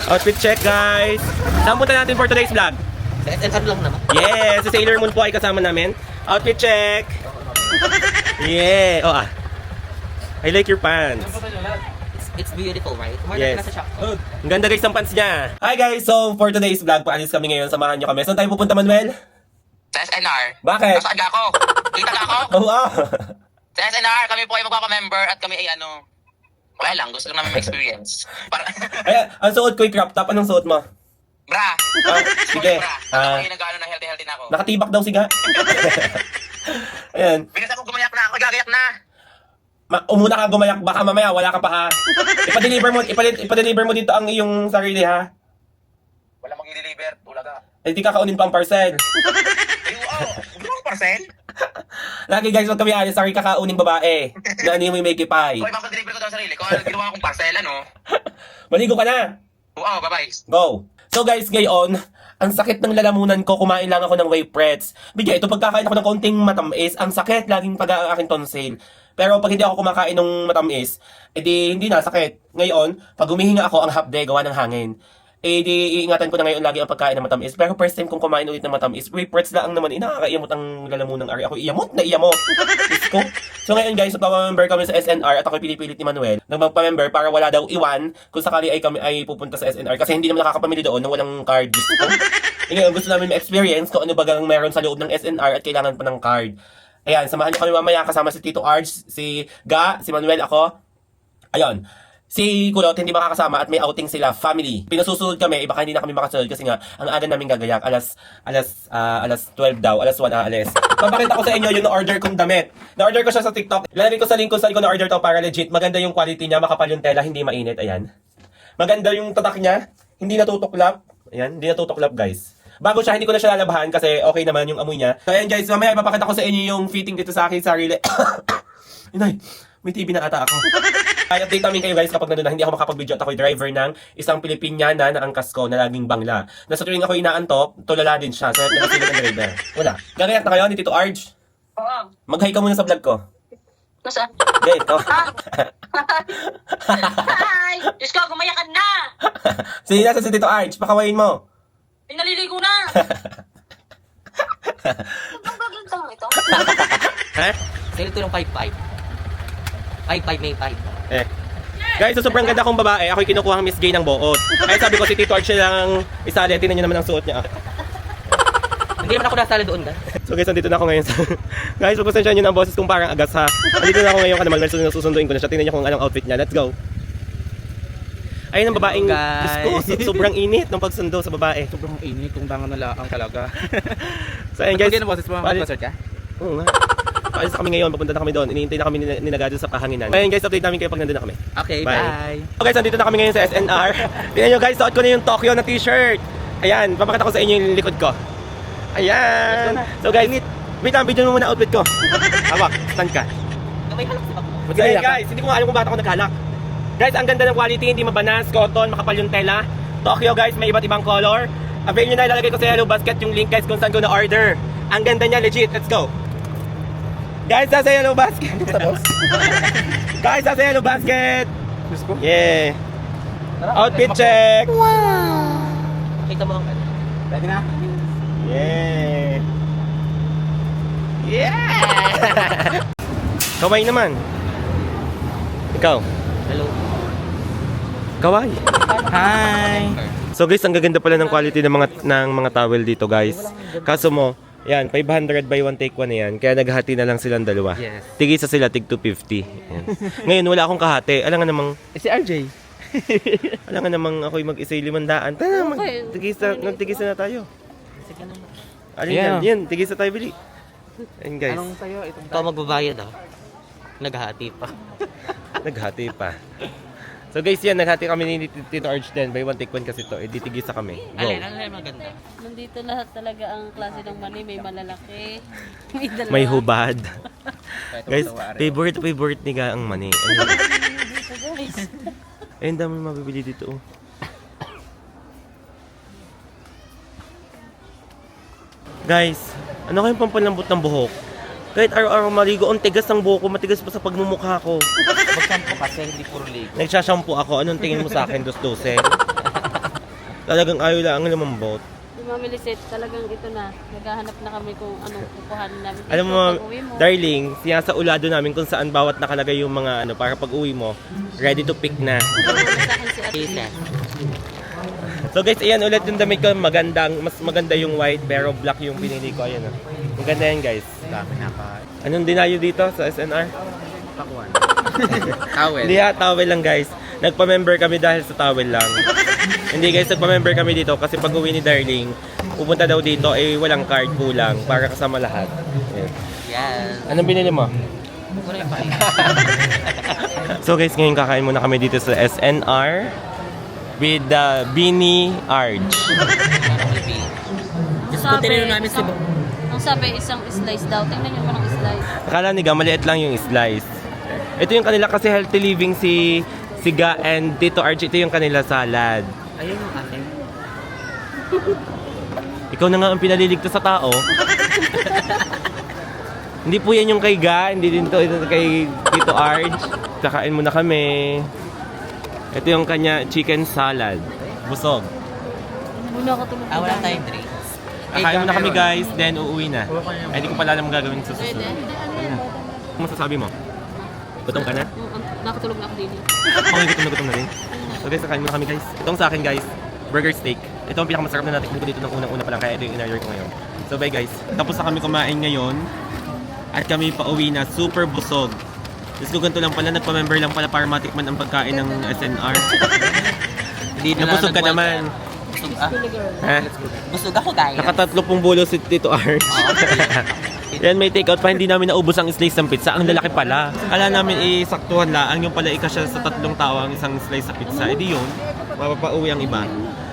Outfit check, guys. Saan punta natin for today's vlog? Sa SNR lang naman. Yes, si Sailor Moon po ay kasama namin. Outfit check. Yeah. Oh, I like your pants. It's beautiful, right? More Yes. than nasa shop. Ang ganda guys ng pants niya. Hi guys, so for today's vlog, paalis kami ngayon. Samahan nyo kami. Saan tayo pupunta, Manuel? Sa SNR. Bakit? Nasaan ako? Kita ka ako? Oh, wow. Sa SNR, kami po ay magpapa-member at kami ay ano. Wala lang, gusto lang namin ma-experience. Para, Ayan, ang suot ko yung crop top. Anong suot mo? bra! Sige. Bra. Ako yung nag-ano na healthy na ako. Nakatibak daw siga. Ayan. Bilis ako gumayak na ako, gagayak na. Umuna ka gumayak, baka mamaya wala ka pa ha. Ipa-deliver mo dito ang iyong sarili ha. Wala mong i-deliver, tulaga. Eh di ka kaunin pa ang parcel. Ay, wow! Gusto mong parcel? Lagi guys, wag kami ayos, sorry kakauning babae. Na ano yung may kipay. Okay, makaka-deliver ko daw ang sarili ko. Ginawa akong parcel, ano? Maligo ka na. Wow, bye-bye. Go! So guys, ngayon, ang sakit ng lalamunan ko, kumain lang ako ng whey prets. Bigyan, ito pagkakain ako ng konting matamis, ang sakit, laging pag ang aking tonsil. Pero pag hindi ako kumakain ng matamis, edi hindi na sakit. Ngayon, pag humihinga ako, ang hapde, gawa ng hangin. Di iingatan ko na ngayon lagi ang pagkain ng matamis. Pero first time kong kumain ulit ng matamis, whey prets lang naman, nakakaiyamot ang lalamunang ari. Ako iyamot na iyamot. Diyos ko. So ngayon guys, magpa-member kami sa SNR at ako pinipilit ni Manuel na magpa-member para wala daw iwan kung sakali ay kami ay pupunta sa SNR kasi hindi naman nakakapamili doon nang walang card. Diyos ko. Ngayon gusto namin ma-experience kung ano bagang meron sa loob ng SNR at kailangan pa ng card. Ayan, samahan niyo kami mamaya kasama si Tito Arch, si Ga, si Manuel, ako. Ayun. Si Kulot hindi makakasama at may outing sila, family. Pinasusunod kami, baka hindi na kami makasunod kasi nga ang aga namin gagayak, alas 12 daw, alas 1 aalis. Papakita ko sa inyo yung na-order kong damit. Na-order ko siya sa TikTok. Ilalagay ko sa link kung saan ko na-order to para legit. Maganda yung quality niya, makapal yung tela, hindi mainit, ayan. Maganda yung tatak niya, hindi natutuklap. Ayan, hindi natutuklap guys. Bago siya, hindi ko na siya lalabahan kasi okay naman yung amoy niya. So ayan guys, mamaya ipapakita ko sa inyo yung fitting dito sa akin sarili. Inay, may TV na ata ako. Ay, update namin kayo guys kapag nandun na hindi ako makapag-video at ako'y driver ng isang Pilipiniana na angkas ko na laging bangla. Nasa tuwing ako inaantok, tulala din siya. So, nagsisilip ng driver. Wala. Gagayak na kayo ni Tito Arj. Oo. Mag-hi ka muna sa vlog ko. Nasaan? Okay, ito. Hi! Diyos ko, gumayakan na! Sige, nasa si Tito Arj. Pakawain mo. Ay, naliligo na! Ang gagawin ito? Ha? Sale ito ng 5-5. 5-5 may 5. Guys, so sobrang ganda kong babae. Ako'y kinukuha ang Miss Gay ng buot. Ay, sabi ko si Tito Arch lang isali. Tingnan niyo naman ang suot niya. Hindi naman ako nasala doon, guys. So guys, nandito na ako ngayon. Guys, pagpasensya niyo na ang boses kong parang agas ha. Nandito na ako ngayon kanamal. So susunduin ko na siya. Tingnan niyo kung anong outfit niya. Let's go. Ayun ang babaeng, Diyos ko, sobrang init ng pagsundo sa babae. Sobrang init kung bangan na lang talaga. So ayun guys. Pagkakita ng boses mo, mag-concert ka? Oo nga. Paalis na kami ngayon, papunta na kami doon. Iniintay na kami ni Nagado sa kahanginan. Ayun guys, update namin kayo pag nandun na kami. Okay, Bye. bye! So guys, nandito na kami ngayon sa SNR. Tingnan nyo guys, suot ko na yung Tokyo na t-shirt. Ayan, papakita ko sa inyo yung likod ko. Ayan. So guys, wait lang, video mo muna outfit ko. Hawak, stand ka. May halak si Pag. So guys, hindi ko nga alam kung bakit ako naghalak. Guys, ang ganda ng quality, hindi mabanas, cotton, makapal yung tela. Tokyo guys, may iba't ibang color. Avail nyo na, ilalagay ko sa Hello Basket yung link guys kung saan ko na-order. Ang ganda niya, legit. Let's go. Guys, nasa Hello Basket. Guys, nasa Hello Basket. Yeah. Outfit check. Kita mo ang ano. Ready na? Yeah. Yeah. Kaway naman. Ikaw. Hello. Kaway. Hi! So guys, ang gaganda pala ng quality ng mga towel dito, guys. Kaso mo, yan, 500 by 1 take 1 na yan. Kaya naghati na lang silang dalawa. Yes. Tigisa sila, tig 250. Yan. Ngayon, wala akong kahati. Alam nga namang, Si RJ. alam nga namang ako'y mag-isay 500. Tara, nagtigisa na tayo. Sige na. Alin Yeah. yan, tigisa tayo, bili. Ayun guys, Anong tayo? Itong Ikaw magbabayad ah. Naghahati pa. naghati pa. So guys, yan, naghati kami ni Tito Arch din. By 1 take 1 kasi to. Tigisa kami. Go. Alin maganda? Nandito lahat talaga ang klase ng mani. May malalaki, may dalawa. May hubad. Guys, favorite ni Ga ang mani. Ayun. Dito guys. Ayun, dami mabibili dito. Oh. Guys, ano kayong pampalambot ng buhok? Kahit araw-araw maligo, ang tigas ng buhok ko, matigas pa sa pagmumukha ko. Mag-shampoo kasi, hindi puro ligo. Nagsashampoo ako, anong tingin mo sa akin, dos-dose? Talagang ayaw lang ang lumambot. Si Mami Lisette, talagang ito na. Naghahanap na kami kung anong kukuhanin namin. Alam mo, Pag-uwi mo. darling, siya sa ulado namin kung saan bawat nakalagay yung mga ano, para pag uwi mo, ready to pick na. Tulungan sa akin si Ate Jesus. So guys, ayan ulit yung damit ko. Mas maganda yung white, pero black yung pinili ko. Ayan, oh. Maganda yan, guys. Dami na pa. Anong dinayo dito sa SNR? Pakuan. Towel. Hindi ha, towel lang guys. Nagpa-member kami dahil sa towel lang. Hindi guys, nagpa-member kami dito kasi pag uwi ni Darling, pupunta daw dito ay walang card, kulang para kasama lahat. Ayan. Yes. Anong binili mo? Wala yung pain. So guys, ngayon kakain muna kami dito sa SNR with the Bini Arj. Ang sabi, isang slice daw. Tingnan nyo mo ng slice. Akala niga, maliit lang yung slice. Ito yung kanila kasi healthy living si Siga and Tito Arj. Ito yung kanila salad. Ayun yung akin. Ikaw na nga ang pinaliligtas sa tao. Hindi po yan yung kay Ga, hindi din to ito kay Tito Arj. Kakain muna kami. Ito yung kanya chicken salad. Busog. Muna ako tulog. Wala tayong drinks. Kakain muna kami guys, then uuwi na. Ay, hindi ko pala alam ang gagawin sa Pwede. susunod. Ano masasabi mo? Gutom ka na? Nakatulog na ako din. Okay, gutom na rin. So guys, kakain muna kami guys. Itong sa akin guys, burger steak. Ito ang pinakamasarap na natikman ko dito ng unang-una pa lang, kaya ito yung in-order ko ngayon. So bye guys, tapos na kami kumain ngayon. At kami pauwi na, super busog. Diyos ko, ganito lang pala, nagpa-member lang pala para matikman ang pagkain ng SNR. Hindi na Nabusog ka naman. Busog ah. Ha? Busog ako dahil. Nakatatlo pong bulo si Tito Arch. Yan, may take out pa, hindi namin naubos ang slice ng pizza. Ang lalaki pala. Kala namin isaktuhan lang, yung pala ikasya sa 3 tao ang isang slice sa pizza. E di yun, mapapauwi ang iba.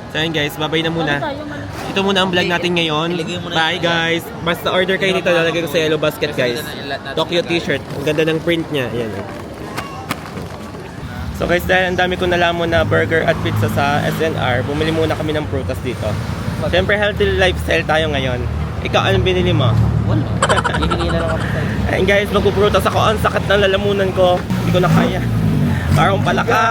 So yun guys, babay na muna. Ito muna ang vlog natin ngayon. Bye guys. Basta order kayo nito, lalagay ko sa yellow basket guys. Tokyo t-shirt. Ang ganda ng print niya. Ayan. So guys, dahil ang dami ko nalaman na burger at pizza sa SNR, bumili muna kami ng prutas dito. Siyempre healthy lifestyle tayo ngayon. Ikaw, anong binili mo? Wala. Hihingi na lang ako sa'yo. Ayun guys, magpuprutas ako. Ang sakit ng lalamunan ko. Hindi ko na kaya. Parang palaka.